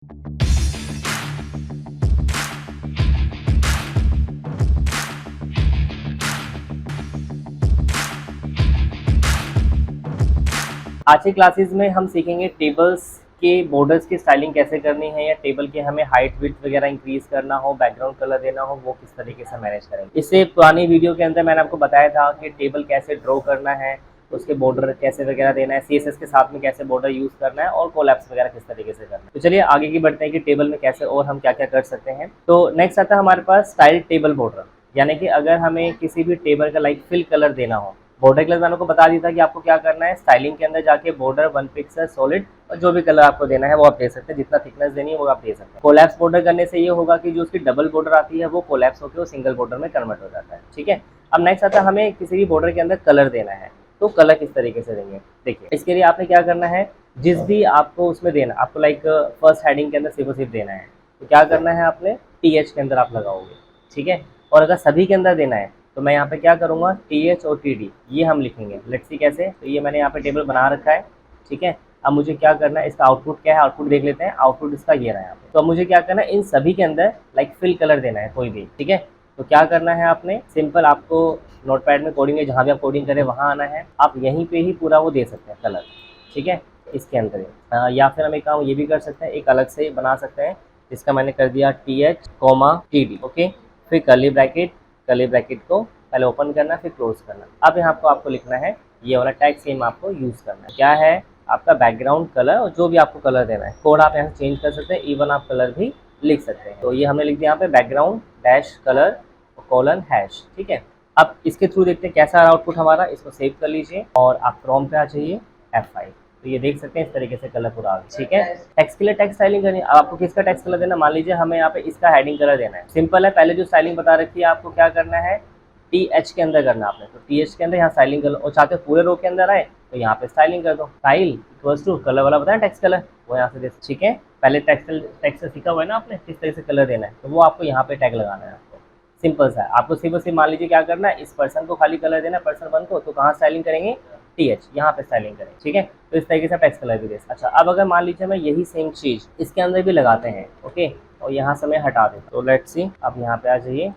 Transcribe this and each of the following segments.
आज की क्लासेस में हम सीखेंगे टेबल्स के बॉर्डर्स की स्टाइलिंग कैसे करनी है, या टेबल के हमें हाइट विड्थ वगैरह इंक्रीज करना हो, बैकग्राउंड कलर देना हो, वो किस तरीके से मैनेज करेंगे। इससे पुरानी वीडियो के अंदर मैंने आपको बताया था कि टेबल कैसे ड्रॉ करना है, उसके बॉर्डर कैसे वगैरह देना है, सीएसएस के साथ में कैसे बॉर्डर यूज करना है, और कोलैप्स वगैरह किस तरीके से करना है। तो चलिए आगे की बढ़ते हैं कि टेबल में कैसे और हम क्या क्या कर सकते हैं। तो नेक्स्ट आता है हमारे पास स्टाइल टेबल बॉर्डर, यानी कि अगर हमें किसी भी टेबल का लाइक फिल कलर देना हो। बॉर्डर कलर मैंने आपको बता दिया था कि आपको क्या करना है, स्टाइलिंग के अंदर जाके बॉर्डर 1 पिक्सल सॉलिड और जो भी कलर आपको देना है वो आप दे सकते हैं, जितना थिकनेस देनी है वो आप दे सकते हैं। कोलैप्स बॉर्डर करने से ये होगा कि जो उसकी डबल बॉर्डर आती है वो कोलैप्स होकर वो सिंगल बॉर्डर में कन्वर्ट हो जाता है। ठीक है, अब नेक्स्ट आता है हमें किसी भी बॉर्डर के अंदर कलर देना है, तो कलर किस तरीके से देंगे। देखिए, इसके लिए आपने क्या करना है, जिस भी आपको उसमें देना, आपको लाइक फर्स्ट हेडिंग के अंदर सिर्फ देना है, तो क्या करना है आपने TH के अंदर आप लगाओगे। ठीक है, और अगर सभी के अंदर देना है तो मैं यहाँ पे क्या करूँगा, TH और TD ये हम लिखेंगे। लेट्स सी कैसे, तो ये मैंने यहाँ पे टेबल बना रखा है। ठीक है, अब मुझे क्या करना है, इसका आउटपुट क्या है, आउटपुट देख लेते हैं। आउटपुट इसका ये रहा है यहाँ पे। तो अब मुझे क्या करना है, इन सभी के अंदर लाइक फिल कलर देना है कोई भी। ठीक है, तो क्या करना है आपने, सिंपल आपको नोटपैड में कोडिंग है, जहाँ भी आप कोडिंग करें वहाँ आना है। आप यहीं पे ही पूरा वो दे सकते हैं कलर। ठीक है, इसके अंदर ही या फिर हम एक काम ये भी कर सकते हैं, एक अलग से बना सकते हैं। इसका मैंने कर दिया TH, TD। ओके, फिर कर्ली ब्रैकेट को पहले ओपन करना है फिर क्लोज करना। अब यहाँ पर आपको लिखना है, ये वाला टैग सेम आपको यूज़ करना है। क्या है, आपका बैकग्राउंड कलर, और जो भी आपको कलर देना है, कोड आप यहाँ से चेंज कर सकते हैं, इवन आप कलर भी लिख सकते हैं। तो ये हमने लिख दिया यहाँ पे background dash colour colon hash. ठीक है, अब इसके थ्रू देखते हैं कैसा आउटपुट हमारा। इसको सेव कर लीजिए और आप क्रोम पे आ जाइए F5। तो ये देख सकते हैं इस तरीके से कलर पूरा आ गया। ठीक है, टेक्स्ट के लिए टेक्स्ट स्टाइलिंग करनी है। अब आपको किसका टेक्स्ट कलर देना, मान लीजिए हमें यहाँ पे इसका हेडिंग कलर देना है। सिंपल है, पहले जो स्टाइलिंग बता रखी है आपको क्या करना है, TH के अंदर करना आपने। तो TH के अंदर यहाँ स्टाइलिंग कर लो, और चाहते हो पूरे रो के अंदर आए तो यहाँ पे स्टाइलिंग कर दो। स्टाइल इक्वल्स टू कलर वाला बताया टेक्स्ट कलर, वो यहाँ से दे। ठीक है, पहले टेक्स्ट सीखा हुआ है ना आपने, किस तरह से कलर देना है, तो वो आपको यहाँ पे टैग लगाना है। आपको सिंपल सा है, आपको सिर्फ मान लीजिए क्या करना है, इस पर्सन को खाली कलर देना है, पर्सन 1 को। तो कहाँ स्टाइलिंग करेंगे, TH यहाँ पे स्टाइलिंग करें। ठीक है, तो इस तरीके से टेक्स्ट कलर भी दे। अच्छा, अब अगर मान लीजिए मैं यही सेम चीज़ इसके अंदर भी लगाते हैं, ओके, और यहाँ से मैं हटा देता हूँ। तो लेट्स सी, अब यहाँ पे आ जाइए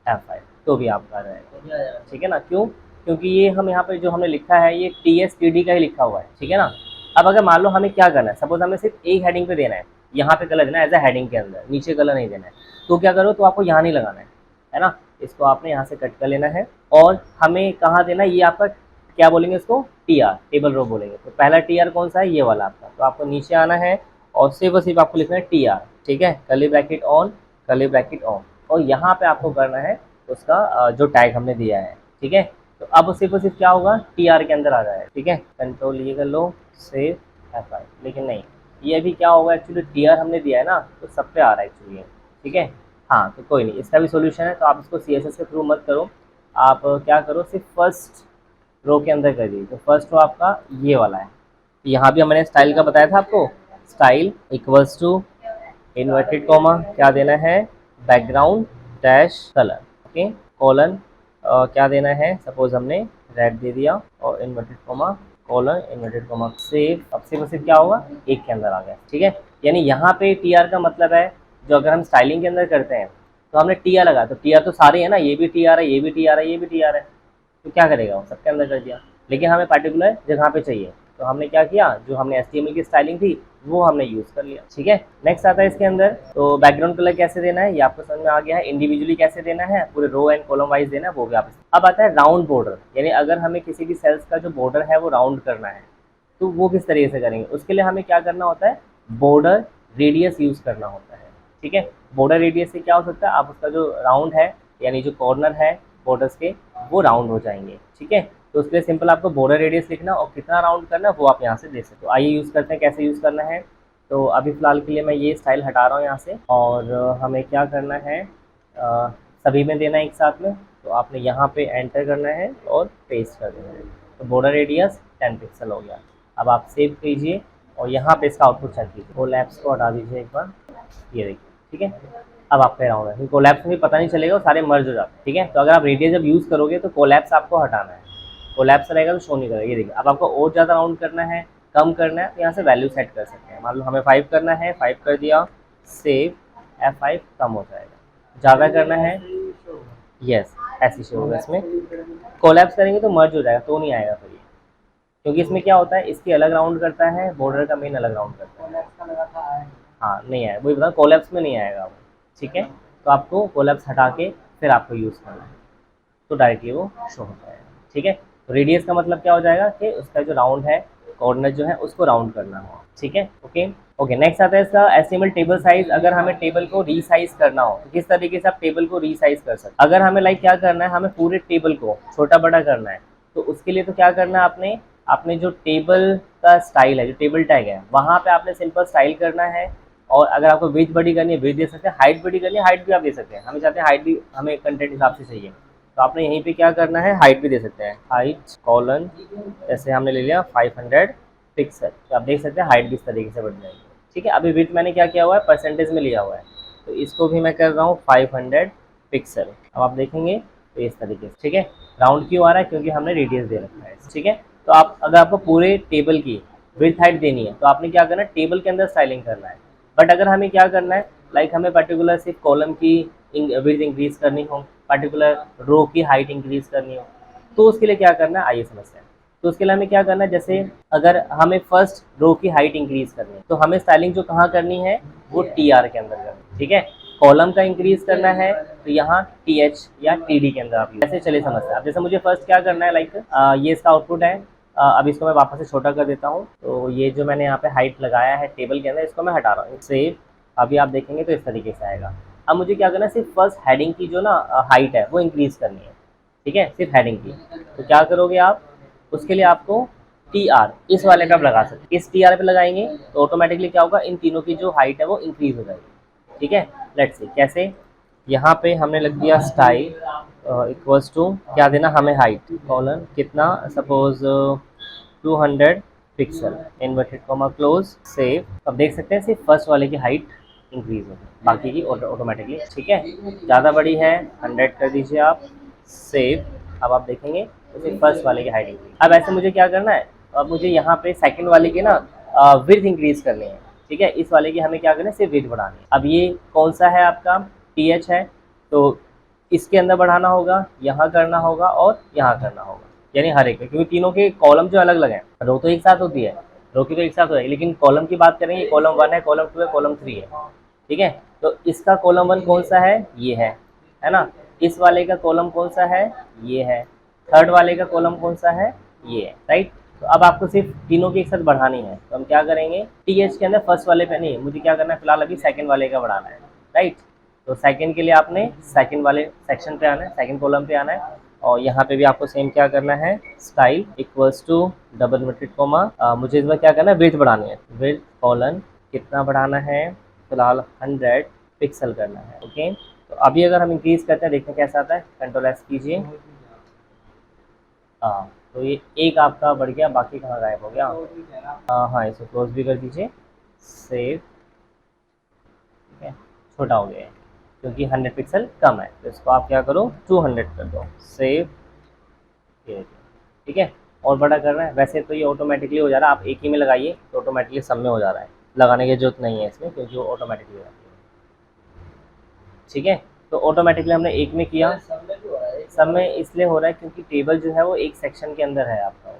F5, तो भी आप कर रहे हैं। ठीक है ना, क्यों, क्योंकि ये हम यहाँ पे जो हमने लिखा है ये TS TD का ही लिखा हुआ है। ठीक है ना, अब अगर मान लो हमें क्या करना है, सपोज हमें सिर्फ एक हेडिंग पे देना है, यहाँ पे कलर देना है एज अ हेडिंग के अंदर, नीचे कलर नहीं देना है। तो क्या करो, तो आपको यहाँ नहीं लगाना है ना, इसको आपने यहाँ से कट कर लेना है। और हमें कहाँ देना है, ये आपका क्या बोलेंगे इसको, TR टेबल रो बोलेंगे। तो पहला TR कौन सा है, ये वाला आपका। तो आपको नीचे आना है और सिर्फ आपको लिखना है TR। ठीक है, curly bracket on, curly bracket on, और यहाँ पे आपको करना है उसका जो टैग हमने दिया है। ठीक है, तो अब सिर्फ क्या होगा, TR के अंदर आ जाएगा। ठीक है, कंट्रोल ये कर लो, सेव F5। लेकिन नहीं, ये भी क्या होगा, एक्चुअली TR हमने दिया है ना, तो सब पे आ रहा है एक्चुअली। ठीक है, हाँ, तो कोई नहीं, इसका भी सोल्यूशन है। तो आप इसको CSS के थ्रू मत करो, आप क्या करो, सिर्फ फर्स्ट रो के अंदर कर दीजिए। तो फर्स्ट रो आपका ये वाला है। यहाँ भी मैंने स्टाइल का बताया था आपको, style equals to inverted comma क्या देना है, background dash colour, okay, colon क्या देना है, सपोज हमने रेड दे दिया, और inverted comma colon inverted comma save. अब सिर्फ क्या होगा, एक के अंदर आ गया। ठीक है, यानी यहाँ पे TR का मतलब है, जो अगर हम स्टाइलिंग के अंदर करते हैं तो हमने TR लगा, तो TR तो सारे है ना, ये भी TR है, ये भी TR है, ये भी TR है, तो क्या करेगा वो, सबके अंदर कर दिया। लेकिन हमें पर्टिकुलर जगह पे चाहिए, तो हमने क्या किया, जो हमने HTML की स्टाइलिंग थी वो हमने यूज़ कर लिया। ठीक है, नेक्स्ट आता है इसके अंदर, तो बैकग्राउंड कलर कैसे देना है ये आपको समझ में आ गया है। इंडिविजुअली कैसे देना है, पूरे रो एंड कॉलम वाइज देना है, वो भी आप। अब आता है राउंड बॉर्डर, यानी अगर हमें किसी भी सेल्स का जो बॉर्डर है वो राउंड करना है, तो वो किस तरीके से करेंगे। उसके लिए हमें क्या करना होता है, बॉर्डर रेडियस यूज़ करना होता है। ठीक है, बॉर्डर रेडियस से क्या हो सकता है, आप उसका जो राउंड है, यानी जो कॉर्नर है बॉर्डर्स के, वो राउंड हो जाएंगे। ठीक है, तो उसके लिए सिंपल आपको बॉर्डर रेडियस लिखना और कितना राउंड करना है वो आप यहाँ से दे सकते हो। आइए यूज़ करते हैं कैसे यूज़ करना है। तो अभी फ़िलहाल के लिए मैं ये स्टाइल हटा रहा हूँ यहाँ से, और हमें क्या करना है, सभी में देना है एक साथ में। तो आपने यहाँ पे एंटर करना है और पेस्ट कर देना है। तो बॉर्डर रेडियस 10 पिक्सल हो गया। अब आप सेव कीजिए और यहाँ पे इसका आउटपुट चेक कीजिए। कोलैप्स को हटा दीजिए एक बार, ये देखिए। ठीक है, अब आपका राउंड है, कोलैप्स में भी पता नहीं चलेगा, सारे मर्ज हो जाते हैं। ठीक है, तो अगर आप रेडियस जब यूज़ करोगे तो कोलैप्स आपको हटाना है, कोलैप्स रहेगा तो शो नहीं करेगा। ये देखिए, अब आपको और ज़्यादा राउंड करना है कम करना है तो यहाँ से वैल्यू सेट कर सकते हैं। मान लो हमें 5 करना है, 5 कर दिया, सेव, F5 कम हो जाएगा। ज़्यादा करना है, यस ऐसे शो होगा। इसमें कोलैप्स करेंगे तो मर्ज हो जाएगा, तो नहीं आएगा फिर ये, क्योंकि इसमें क्या होता है, इसकी अलग राउंड करता है, बॉर्डर का मेन अलग राउंड करता है। हाँ नहीं आएगा, वही बता, कोलैप्स में नहीं आएगा वो। ठीक है, तो आपको कोलैप्स हटा के फिर आपको यूज़ करना है, तो डायरेक्टली वो शो हो जाएगा। ठीक है, तो रेडियस का मतलब क्या हो जाएगा कि उसका जो राउंड है, कोऑर्डिनेट जो है उसको राउंड करना हो। ठीक है, ओके ओके। नेक्स्ट आता है इसका एस्टिमेट टेबल साइज। अगर हमें टेबल को रीसाइज करना हो तो किस तरीके से आप टेबल को रीसाइज कर सकते हैं। अगर हमें लाइक क्या करना है, हमें पूरे टेबल को छोटा बड़ा करना है, तो उसके लिए तो क्या करना है, आपने आपने जो टेबल का स्टाइल है, जो टेबल टैग है, वहाँ पे आपने सिंपल स्टाइल करना है। और अगर आपको विड्थ बड़ी करनी है, विड्थ दे सकते हैं, हाइट बड़ी करनी है, हाइट भी आप दे सकते हैं। हमें चाहते हैं हाइट भी हमें कंटेंट हिसाब से चाहिए, तो आपने यहीं पे क्या करना है, हाइट भी दे सकते हैं, हाइट कॉलन, जैसे हमने ले लिया 500 पिक्सल, तो आप देख सकते हैं हाइट भी इस तरीके से बढ़ जाएगी। ठीक है, अभी विड्थ मैंने क्या किया हुआ है, परसेंटेज में लिया हुआ है, तो इसको भी मैं कर रहा हूँ 500 पिक्सल। अब आप देखेंगे तो इस तरीके से। ठीक है, राउंड क्यों आ रहा है, क्योंकि हमने रेडियस दे रखा है। ठीक है, तो आप अगर आपको पूरे टेबल की विड्थ हाइट देनी है, तो आपने क्या करना है, टेबल के अंदर स्टाइलिंग करना है। बट अगर हमें क्या करना है, लाइक हमें पर्टिकुलर सिर्फ कॉलम की विड्थ इंक्रीज करनी हो, पर्टिकुलर रो की हाइट इंक्रीज करनी हो, तो उसके लिए क्या करना है, आइए समझते हैं। तो उसके लिए हमें क्या करना है, जैसे अगर हमें फर्स्ट रो की हाइट इंक्रीज करनी है, तो हमें स्टाइलिंग जो कहाँ करनी है, वो टी आर के अंदर करनी है। ठीक है, कॉलम का इंक्रीज करना है तो यहाँ टी एच या टी डी के अंदर आप ऐसे चले समझते हैं। अब जैसे मुझे फर्स्ट क्या करना है, लाइक ये इसका आउटपुट है। अब इसको मैं वापस से छोटा कर देता हूँ, तो ये जो मैंने यहाँ पे हाइट लगाया है टेबल के अंदर, इसको मैं हटा रहा हूँ, सेव। अभी आप देखेंगे तो इस तरीके से आएगा। अब मुझे क्या करना है, सिर्फ फर्स्ट हेडिंग की जो ना हाइट है वो इंक्रीज करनी है। ठीक है, सिर्फ हेडिंग की, तो क्या करोगे आप, उसके लिए आपको टी आर इस वाले पे आप लगा सकते हैं। इस टी आर पे लगाएंगे तो ऑटोमेटिकली क्या होगा, इन तीनों की जो हाइट है वो इंक्रीज हो जाएगी। ठीक है, लेट्स सी कैसे। यहाँ पे हमने लग दिया स्टाइल इक्वल्स टू क्या देना हमें, हाइट कॉलन कितना, suppose 200 pixel, inverted comma close, save. अब देख सकते हैं सिर्फ फर्स्ट वाले की हाइट इंक्रीज होगी, बाकी की ऑटोमेटिकली। ठीक है, ज़्यादा बड़ी है 100 कर दीजिए आप, सेव। अब आप देखेंगे तो सिर्फ फर्स्ट वाले की हाइट इंक्रीज। अब ऐसे मुझे क्या करना है, अब मुझे यहाँ पे सेकंड वाले की ना विड्थ इंक्रीज करनी है। ठीक है, इस वाले की हमें क्या करना है, सिर्फ विड्थ बढ़ानी है। अब ये कौन सा है आपका, टी एच है, तो इसके अंदर बढ़ाना होगा, यहाँ करना होगा और यहाँ करना होगा, यानी हर एक में, क्योंकि तीनों के कॉलम जो अलग अलग हैं, रो तो एक साथ होती है, रो की तो एक साथ होगी, लेकिन कॉलम की बात करेंगे, कॉलम 1 है, कॉलम 2 है, कॉलम 3 है। ठीक है, तो इसका कॉलम 1 कौन सा है, ये है ना। इस वाले का कॉलम कौन सा है, ये है। थर्ड वाले का कॉलम कौन सा है, ये है, राइट। तो अब आपको सिर्फ तीनों की एक साथ बढ़ानी है, तो हम क्या करेंगे, टी एच के अंदर फर्स्ट वाले पे नहीं, मुझे क्या करना है, फिलहाल अभी सेकंड वाले का बढ़ाना है, राइट। तो सेकंड के लिए आपने सेकंड वाले सेक्शन पे आना है, सेकंड कॉलम पे आना है, और यहाँ पे भी आपको सेम क्या करना है, style equals to double inverted comma, मुझे इसमें क्या करना है, विड्थ बढ़ानी है, विड्थ कॉलन कितना बढ़ाना है, फिलहाल 100 पिक्सल करना है। ओके, तो अभी अगर हम इंक्रीज करते हैं, देखते हैं कैसा आता है, कंट्रोल एस कीजिए। हाँ, तो ये एक आपका बढ़ गया, बाकी कहाँ गायब हो गया। हाँ, इसको क्लोज भी कर दीजिए, सेव। ठीक है, छोटा हो गया है क्योंकि 100 पिक्सल कम है, तो इसको आप क्या करो, 200 कर दो, सेव। ठीक है, और बड़ा कर रहा है, वैसे तो ये ऑटोमेटिकली हो जा रहा है, आप एक ही में लगाइए तो ऑटोमेटिकली सब में हो जा रहा है, लगाने की जरूरत नहीं है इसमें, क्योंकि वो ऑटोमेटिकली हो जाती है। ठीक है, तो ऑटोमेटिकली हमने एक में किया, सब में इसलिए हो रहा है क्योंकि टेबल जो है वो एक सेक्शन के अंदर है आपका वो।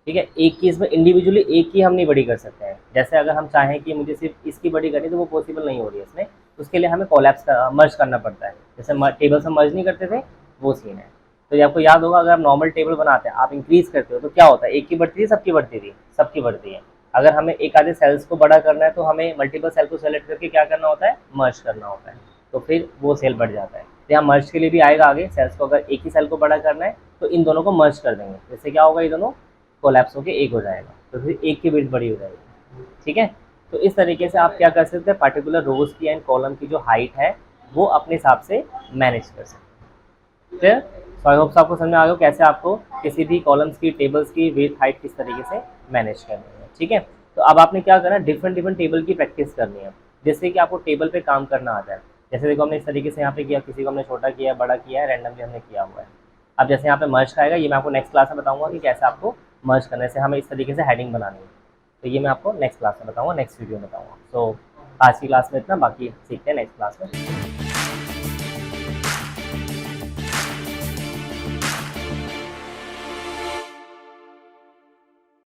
ठीक है, एक की इसमें इंडिविजुअली एक की हम नहीं बड़ी कर सकते हैं, जैसे अगर हम चाहें कि मुझे सिर्फ इसकी बड़ी करनी तो वो पॉसिबल नहीं हो रही है इसमें, उसके लिए हमें कोलैप्स मर्ज करना पड़ता है, जैसे टेबल से मर्ज नहीं करते थे, वो सीन है। तो ये आपको याद होगा, अगर आप नॉर्मल टेबल बनाते हैं, आप इंक्रीज करते हो तो क्या होता है, एक की बढ़ती थी, सबकी बढ़ती थी, सबकी बढ़ती है। अगर हमें एक आधे सेल्स को बड़ा करना है तो हमें मल्टीपल सेल को सेलेक्ट करके क्या करना होता है, मर्ज करना होता है, तो फिर वो सेल बढ़ जाता है। तो यहाँ मर्ज के लिए भी आएगा आगे, सेल्स को अगर एक ही सेल को बड़ा करना है तो इन दोनों को मर्ज कर देंगे, जैसे क्या होगा, ये दोनों कोलैप्स होकर एक हो जाएगा, तो फिर एक की विड्थ बड़ी हो जाएगी। ठीक है, तो इस तरीके से आप क्या कर सकते हैं, पर्टिकुलर रोज की एंड कॉलम की जो हाइट है वो अपने हिसाब से मैनेज कर सकते हैं। सो आई होप्स आपको समझ में आ गया कैसे आपको किसी भी कॉलम्स की, टेबल्स की विड्थ हाइट किस तरीके से मैनेज करनी है। ठीक है, तो अब आपने क्या करना है, डिफरेंट डिफरेंट टेबल की प्रैक्टिस करनी है, जिससे कि आपको टेबल पे काम करना आ जाए। जैसे देखो हमने इस तरीके से यहाँ पे किया, किसी को हमने छोटा किया, बड़ा किया है, रैंडमली हमने किया हुआ है। अब जैसे यहाँ पे मर्ज का आएगा, ये मैं आपको नेक्स्ट क्लास में बताऊंगा कि कैसे आपको मर्ज करने से हमें इस तरीके से हेडिंग बनानी है। तो ये मैं आपको नेक्स्ट क्लास में बताऊँगा, नेक्स्ट वीडियो में बताऊँगा। सो आज की क्लास में इतना, बाकी सीखते हैं नेक्स्ट क्लास में।